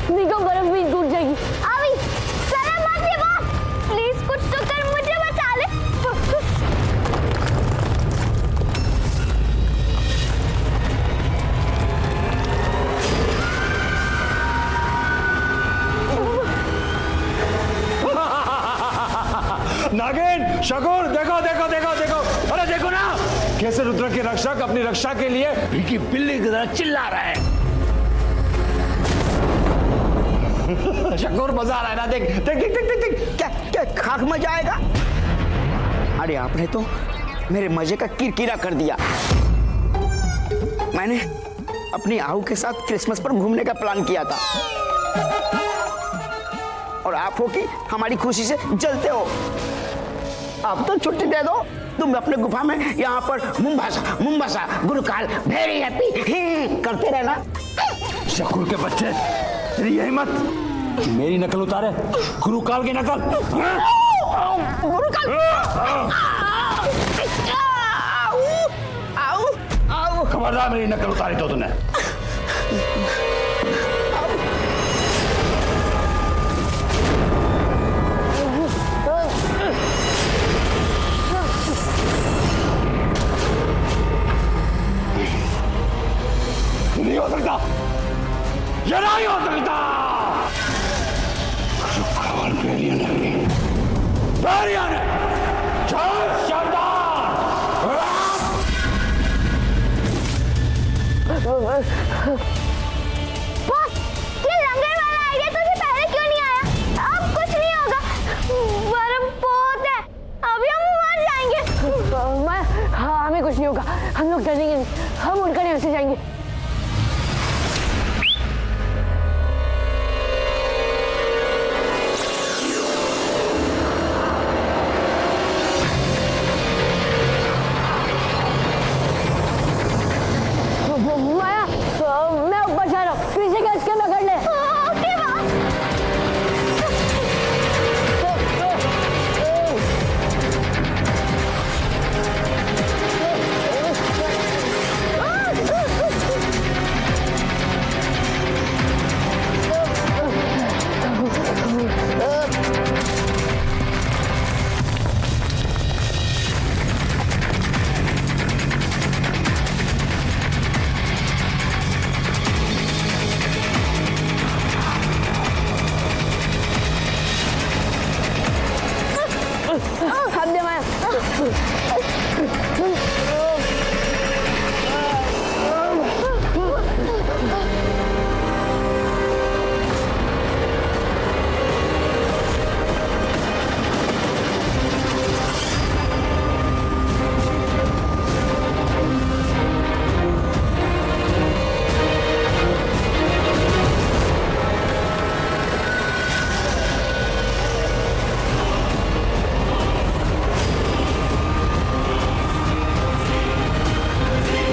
निको बर्फ भी टूट जाएगी। अभी चले मत ये बात, प्लीज कुछ तो कर, मुझे बचा ले। नागिन, शगुन, देखो देखो देखो देखो, अरे देखो ना कैसे रुद्र के रक्षक अपनी रक्षा के लिए भीगी बिल्ली की तरह चिल्ला रहा है। शगुन मजा आ रहा है ना, देख देख देख देख देख, देख। क्या क्या खाक में जाएगा? अरे आपने तो मेरे मजे का किरकिरा कर दिया। मैंने अपनी आहू के साथ क्रिसमस पर घूमने का प्लान किया था और आप हो कि हमारी खुशी से जलते हो। अब तो छुट्टी दे दो, तुम अपने गुफा में यहाँ पर मुंबासा मुंबासा गुरुकाल वेरी हैप्पी करते रहना। शकुर के बच्चे, तेरी यही मत कि मेरी नकल उतारे, गुरुकाल की नकल। गुरुकाल खबरदार मेरी नकल उतारी तो तूने। नहीं हो सकता, ये नहीं हो सकता। बॉस, ये लंगर वाला आइडिया तो भी पहले क्यों नहीं आया? अब कुछ नहीं होगा, बर्फ बहुत है, अभी हम मर जाएंगे। हाँ, हमें कुछ नहीं होगा, हम लोग डरेंगे नहीं, हम उड़कर यहाँ से जाएंगे। माया, मैं ऊपर जा रहा हूँ, पीछे का इसके पकड़ ले। Okay boss. हम दे माया।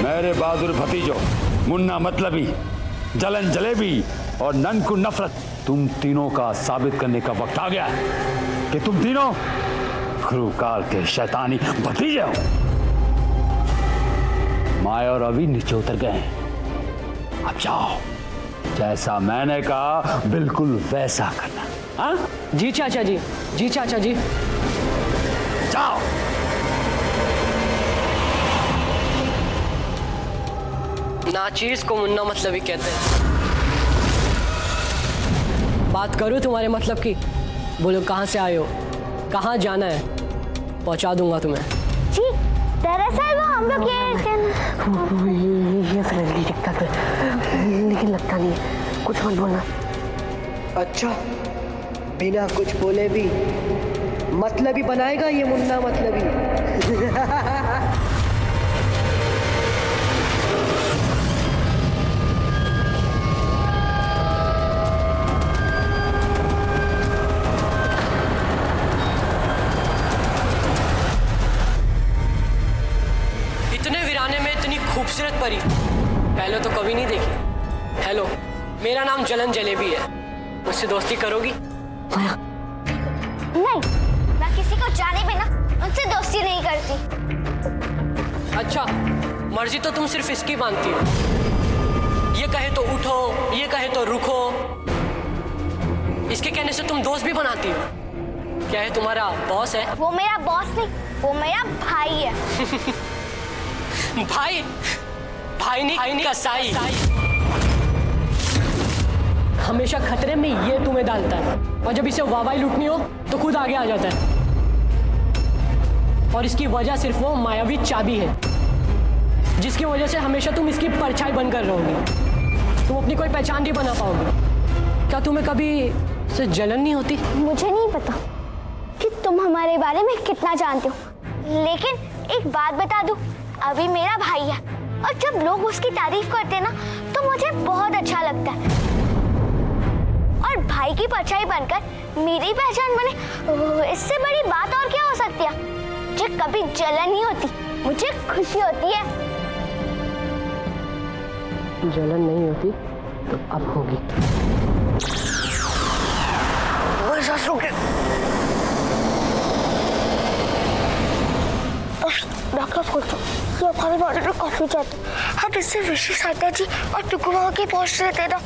मेरे बहादुर भतीजों, मुन्ना मतलबी, जलन जलेबी और ननकु नफरत, तुम तीनों का साबित करने का वक्त आ गया है कि तुम तीनों गुरुकाल के शैतानी भतीजे हो। माया और अभी नीचे उतर गए हैं, अब जाओ, जैसा मैंने कहा बिल्कुल वैसा करना। हाँ जी चाचा जी, जी चाचा जी। जाओ। नाचीज को मुन्ना मतलब ही कहते हैं। बात करूं तुम्हारे मतलब की? बोलो कहाँ से आए हो, कहाँ जाना है, पहुंचा दूंगा तुम्हें। जी, दरअसल वो हम लोग ये फ्रेंडली दिखता है लेकिन लगता नहीं है, कुछ मत बोलना। अच्छा, बिना कुछ बोले भी मतलबी बनाएगा ये मुन्ना मतलबी। इतने वीराने में इतनी खूबसूरत परी पहले तो कभी नहीं देखी। हेलो, मेरा नाम जलन जलेबी है, मुझसे दोस्ती करोगी? नहीं, मैं किसी को जाने बिना उनसे दोस्ती नहीं करती। अच्छा, मर्जी तो तुम सिर्फ इसकी मानती हो। ये कहे तो उठो, ये कहे तो रुको, इसके कहने से तुम दोस्त भी बनाती हो? क्या है तुम्हारा बॉस है? वो मेरा बॉस नहीं, वो मेरा भाई है। भाई? भाई नहीं कसाई। हमेशा खतरे में ये तुम्हें डालता है और जब इसे वाहवाही लूटनी हो तो खुद आगे आ जाता है। और इसकी वजह सिर्फ वो मायावी चाबी है जिसकी वजह से हमेशा तुम इसकी परछाई बनकर रहोगी। तुम अपनी कोई पहचान नहीं बना पाओगे। क्या तुम्हें कभी से जलन नहीं होती? मुझे नहीं पता कि तुम हमारे बारे में कितना जानते हो, लेकिन एक बात बता दूं, अभी मेरा भाई है और जब लोग उसकी तारीफ करते हैं ना तो मुझे बहुत अच्छा लगता है। और भाई की परछाई बनकर मेरी पहचान बने, इससे बड़ी बात और क्या हो सकती है? मुझे कभी जलन नहीं होती, मुझे खुशी होती है। जलन नहीं होती तो अब होगी। डॉक्टर बोलते ये हमारे बारे में काफी जाते हैं। आप इससे ऋषि साटा जी और टुकु बाबा की पहुंच रहे थे ना।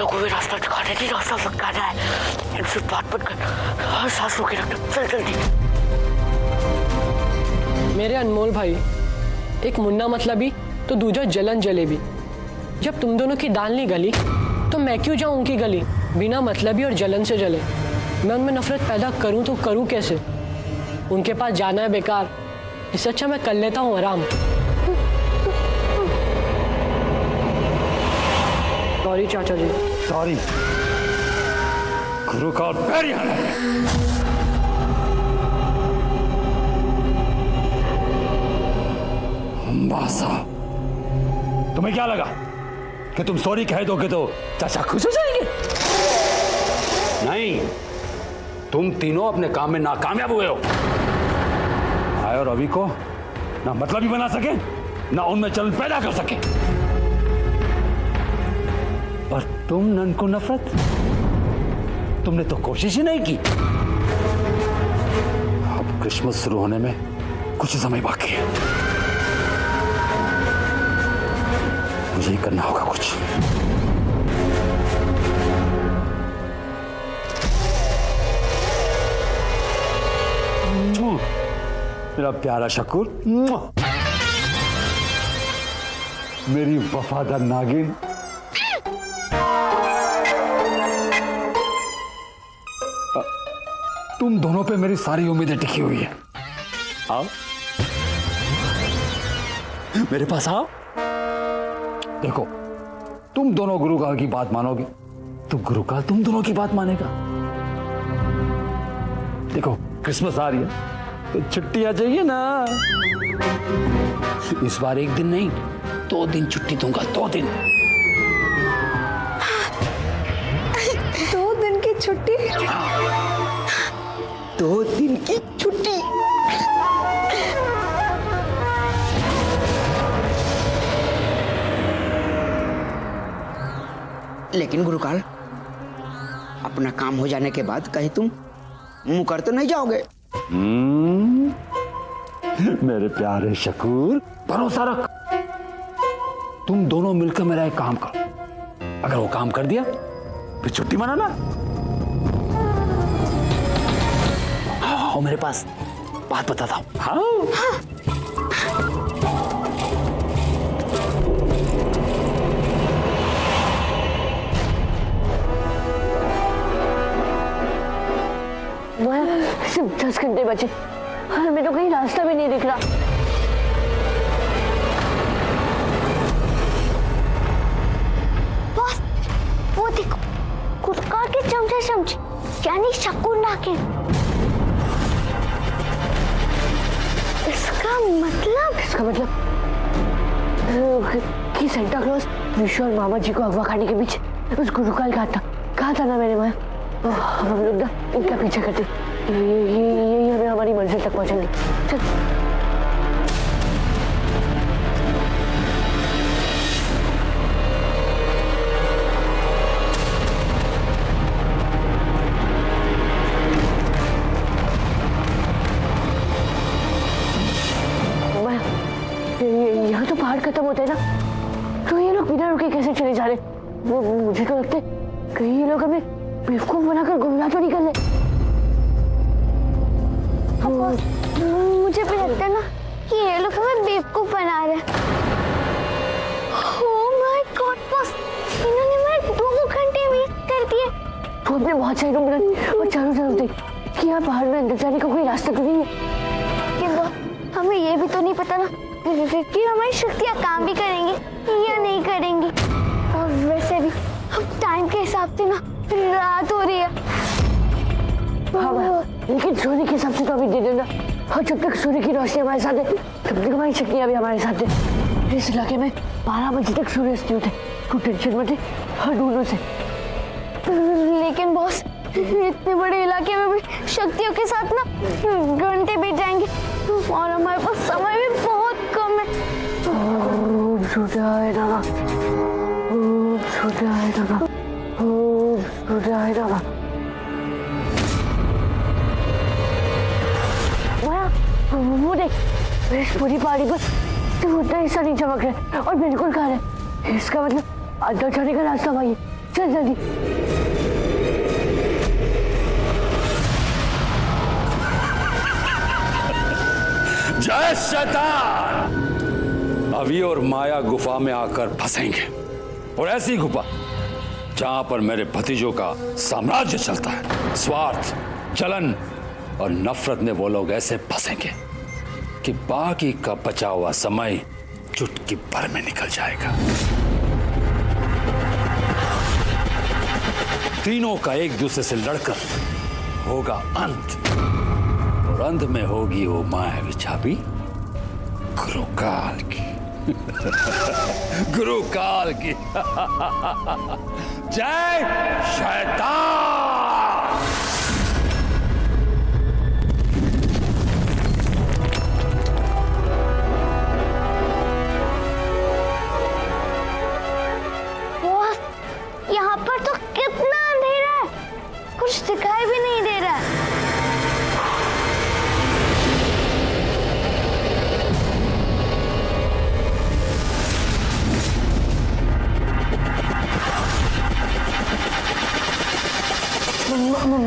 को भी रास्ता दिखाने की रास्ता दिखाना है। इनसे बात मत कर, हर सांस रोके रखना। चल जल्दी। मेरे अनमोल भाई, एक मुन्ना मतलबी तो दूजा जलन जलेबी। जब तुम दोनों की दाल नहीं गली तो मैं क्यों जाऊं उनकी गली? बिना मतलबी और जलन से जले मैं उनमें नफरत पैदा करूं तो करूं कैसे? उनके पास जाना है बेकार, इससे अच्छा मैं कर लेता हूं आराम। सॉरी चाचा जी। सॉरी। गुरु का पैर यहाँ है। बासा, तुम्हें क्या लगा कि तुम सॉरी कह दोगे तो चाचा खुश हो जाएंगे? नहीं, तुम तीनों अपने काम में नाकामयाब हुए हो। आय और रवि को ना मतलब ही बना सके, ना उनमें चलन पैदा कर सके। और तुम नन को नफरत, तुमने तो कोशिश ही नहीं की। अब क्रिसमस शुरू होने में कुछ समय बाकी है, मुझे ही करना होगा कुछ। मेरा प्यारा शकूर, मेरी वफादार नागिन, तुम दोनों पे मेरी सारी उम्मीदें टिकी हुई है। आओ मेरे पास आओ। देखो, तुम दोनों गुरुकाल की बात मानोगे तो गुरुकाल तुम दोनों की बात मानेगा। देखो, क्रिसमस आ रही है तो छुट्टियां चाहिए ना। इस बार एक दिन नहीं, 2 दिन छुट्टी दूंगा। 2 दिन। 2 दिन की छुट्टी? 2 दिन की छुट्टी। लेकिन गुरुकाल, अपना काम हो जाने के बाद कहीं तुम मुंह कर तो नहीं जाओगे? मेरे प्यारे शकूर, भरोसा रख। तुम दोनों मिलकर मेरा एक काम करो। अगर वो काम कर दिया फिर छुट्टी मनाना। आओ मेरे पास, बात बताता हूं। हाँ। सिर्फ 10 घंटे बचे और मेरे को कहीं रास्ता भी नहीं दिख रहा। बॉस, वो देखो, गुरुकाल के चमचे यानी शकूर नागिन। इसका मतलब कि सेंटा क्लॉज विशु और मामा जी को अगवा खाने के बीच उस गुरुकाल कहा था ना मैंने वहां। हम लोग ना इनका पीछा करते, ये हमें हमारी मंजिल तक पहुंचेंगे। चल। यहाँ तो पहाड़ खत्म होते हैं ना, तो ये लोग बिना रुके कैसे चले जा रहे? मुझे तो लगता है कहीं ये लोग हमें बेवकूफ बनाकर गुमराह तो नहीं कर ले। मुझे भी लगता है ना कि ये लोग हमें बेवकूफ बना रहे हैं। ओह माय गॉड बॉस, इन्होंने मेरे 2 घंटे वेस्ट कर दिए। तू अपने बहुत सारे रूम बना और चारों तरफ देख कि यहाँ पहाड़ में अंदर जाने का कोई रास्ता तो नहीं है। ये बॉस, हमें ये भी तो नहीं पता ना कि हमारी शक्तियाँ काम भी करेंगी या नहीं करेंगी। और वैसे भी अब टाइम के हिसाब से ना रात हो रही है। हाँ, लेकिन सूर्य के हिसाब से तो अभी दे देना। और जब तक सूर्य की रोशनी हमारे साथ है तब तक हमारी शक्तियाँ भी हमारे साथ है। इस इलाके में 12 बजे तक सूर्य अस्त होते, तू टेंशन मत ले हर दोनों से। लेकिन बॉस, इतने बड़े इलाके में भी शक्तियों के साथ ना घंटे बीत जाएंगे और हमारे पास समय भी बहुत कम है। ओम सूर्याय नमः, ओम सूर्याय नमः, ओम सूर्याय नमः। वो देख, इस पूरी पहाड़ी पर तो उतना हिस्सा नहीं चमक रहा है और बिल्कुल खाली है। इसका मतलब अंदर जाने का रास्ता भाई, चल जल्दी। जय शैतान! अभी और माया गुफा में आकर फंसेंगे, और ऐसी गुफा जहां पर मेरे भतीजों का साम्राज्य चलता है। स्वार्थ, जलन और नफरत में वो लोग ऐसे फंसेंगे कि बाकी का बचा हुआ समय चुटकी भर में निकल जाएगा। तीनों का एक दूसरे से लड़कर होगा अंत, और अंत में होगी वो मायावी चाबी गुरुकाल की। गुरुकाल की। जय शैतान! यहाँ पर तो कितना अंधेरा है, कुछ दिखाई भी नहीं दे रहा है।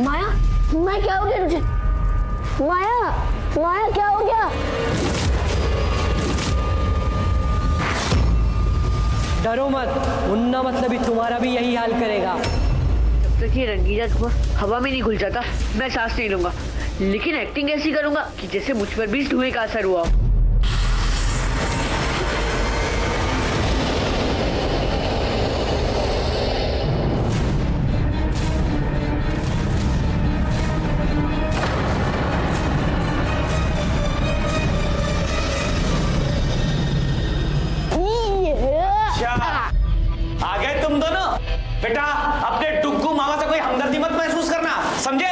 माया, माया क्या हो गया तुझे? माया, माया क्या हो गया? डरो मत, मुन्ना मतलब ही तुम्हारा भी यही हाल करेगा। जब तक ये रंगीला धुआं हवा में नहीं घुल जाता मैं सांस नहीं लूंगा, लेकिन एक्टिंग ऐसी करूंगा कि जैसे मुझ पर भी इस धुएं का असर हुआ। आ गए तुम दोनों? बेटा, अपने डुग्गू मामा से कोई हमदर्दी मत महसूस करना, समझे?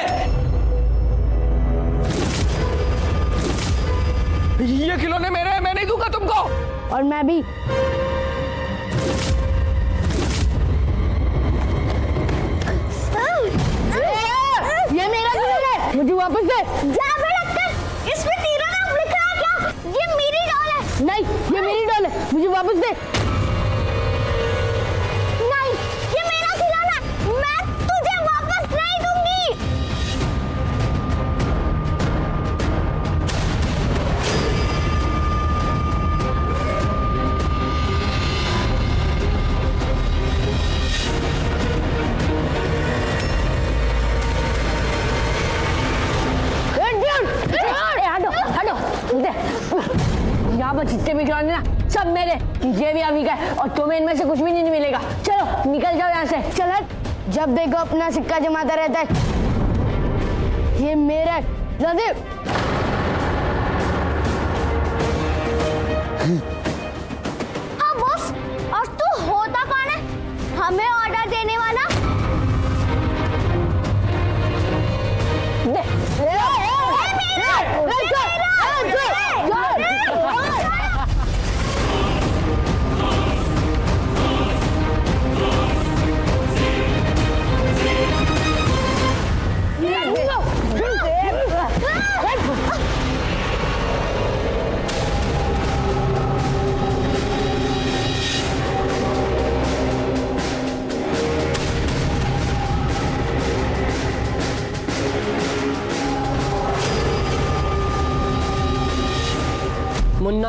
ये खिलौने मेरे हैं, मैं नहीं दूंगा तुमको। और मैं भी। ये मेरा खिलौना है, मुझे वापस दे। जा बेटा, इसमें तेरा नाम लिखा है क्या? ये मेरी डॉल है। नहीं, ये मेरी डॉल है, मुझे वापस दे। नहीं, ये मेरा खिलौना है, मैं तुझे वापस नहीं दूंगी। यहाँ पर जितने भी खिलौने ना सब मेरे, ये भी अभी का है और तुम्हें इनमें से कुछ भी नहीं मिलेगा। चलो निकल जाओ यहाँ से। चल, जब देखो अपना सिक्का जमाता रहता है। ये मेरा है, रणदीप। हाँ बॉस, और तू होता कौन है हमें ऑर्डर देने वाला?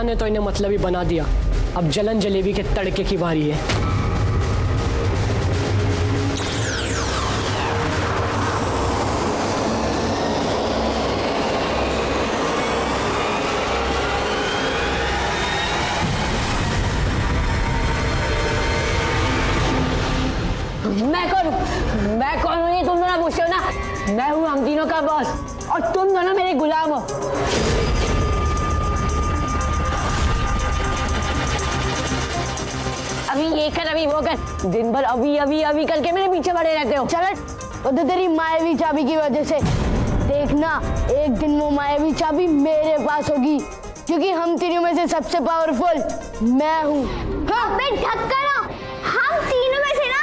अल्लाह ने तो इन्हें मतलबी बना दिया। अब जलन जलेबी के तड़के की बारी है। मैं कौन हूँ ये तुम दोनों पूछो ना। मैं हूँ हम तीनों का बॉस और तुम दोनों मेरे गुलाम हो। अभी ये कर अभी वो कर, दिन भर अभी अभी अभी करके मेरे पीछे पड़े रहते हो। चल वो तो तेरी मायावी चाबी की वजह से। देखना एक दिन वो मायावी चाबी मेरे पास होगी, क्योंकि हम तीनों में से सबसे पावरफुल मैं हूँ। अबे ढक्कन, हम तीनों में से ना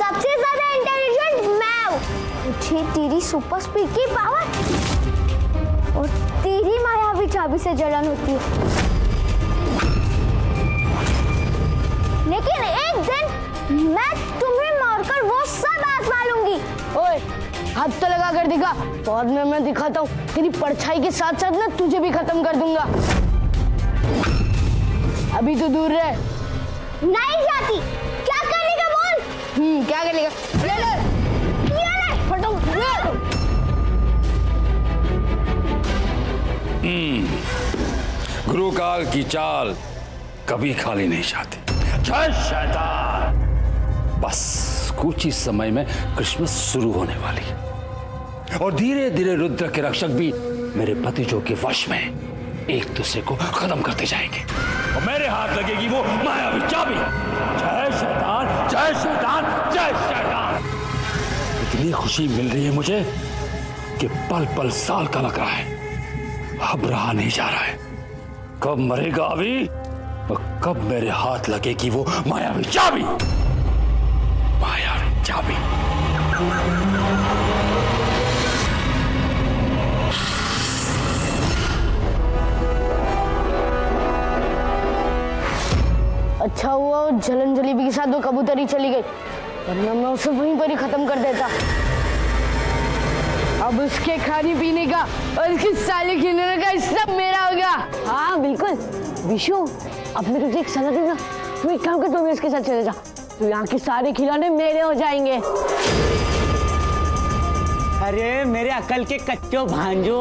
सबसे ज्यादा इंटेलिजेंट मैं हूँ। मुझे तेरी सुपर स्पीड की पावर और तेरी मायावी चाबी से जलन होती है, लेकिन एक दिन मैं तुम्हें मारकर वो सब आजमा लूंगी। ओए हाथ तो लगा कर दिखा, बाद में मैं दिखाता हूँ तेरी परछाई के साथ साथ ना तुझे भी खत्म कर दूंगा। अभी तो दूर रहे। नहीं जाती। क्या करने का बोल। क्या करने का? ले ले फटो गुरुकाल की चाल कभी खाली नहीं जाती। जय शैतान। बस कुछ ही समय में क्रिसमस शुरू होने वाली है और धीरे धीरे रुद्र के रक्षक भी मेरे भतीजों के वश में एक दूसरे को खत्म करते जाएंगे और मेरे हाथ लगेगी वो मायावी चाबी। जय शैतान, जय शैतान, जय शैतान। इतनी खुशी मिल रही है मुझे कि पल पल साल का लग रहा है। अब रहा नहीं जा रहा है। कब मरेगा अभी और कब मेरे हाथ लगेगी वो मायावी चाबी। मायावी चाबी। अच्छा हुआ जलन जलेबी के साथ वो कबूतरी चली गई, वरना मैं उसे वहीं पर ही खत्म कर देता। अब उसके खाने पीने का और उसके साले खिलौने का सब मेरा होगा। हाँ बिल्कुल विशु, अब मैं तुझे एक सलाह दूंगा, तू एक काम कर, तू भी उसके साथ चले जा, तो यहाँ के सारे खिलौने मेरे हो जाएंगे। अरे मेरे अकल के कच्चो भांजो,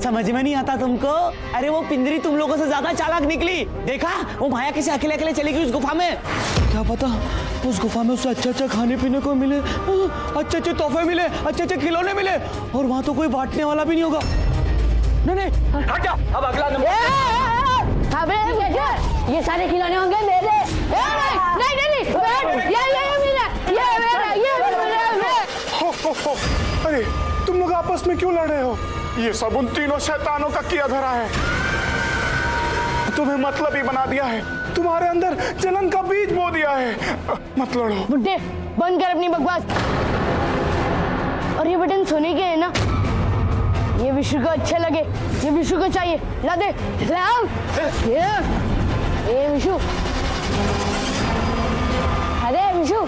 समझ में नहीं आता तुमको? अरे वो पिंजरी तुम लोगों से ज्यादा चालाक निकली। देखा वो माया कैसे अकेले अकेले चली गई उस गुफा में। क्या पता उस गुफा में उसे अच्छा अच्छा खाने पीने को मिले, अच्छे अच्छे तोहफे मिले, अच्छे अच्छे खिलौने मिले और वहां तो कोई बांटने वाला भी नहीं होगा। नहीं हट जा, अब अगला नंबर। ये सारे खिलौने होंगे मेरे। नहीं अरे तुम लोग आपस में क्यों लड़ रहे हो? ये सब उन तीनों शैतानों का किया धरा है। तुम्हें मतलबी बना दिया है, तुम्हारे अंदर जलन का बीज बो दिया है। मत लड़ो। बुड्ढे बंद कर अपनी बकवास। और ये बटन सोने के है ना, ये विशु को अच्छे लगे, ये विशु को चाहिए। ला दे, ये विशु। अरे विशु,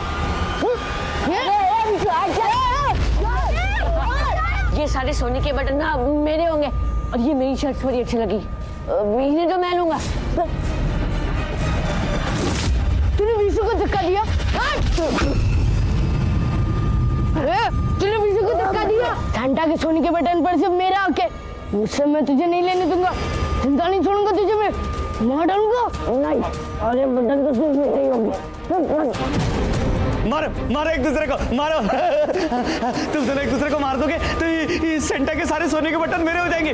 ये विशु ये सारे सोने के बटन ना मेरे होंगे और ये मेरी शर्ट बड़ी अच्छी लगी, इन्हें तो मैं लूंगा। तूने विशु को धक्का दिया। अरे तूने विशु को धक्का दिया। घंटा के सोने के बटन पर से मेरा आके, मुझसे मैं तुझे नहीं लेने दूंगा। जिंदा नहीं छोड़ूंगा तुझे मैं, मार डालूंगा। नहीं, अरे बटन तो सिर्फ मेरे ही होंगे। मारो मारो एक दूसरे को मारो। तुम दोनों एक दूसरे को मार दोगे तो ये सेंटा के सारे सोने के बटन मेरे हो जाएंगे।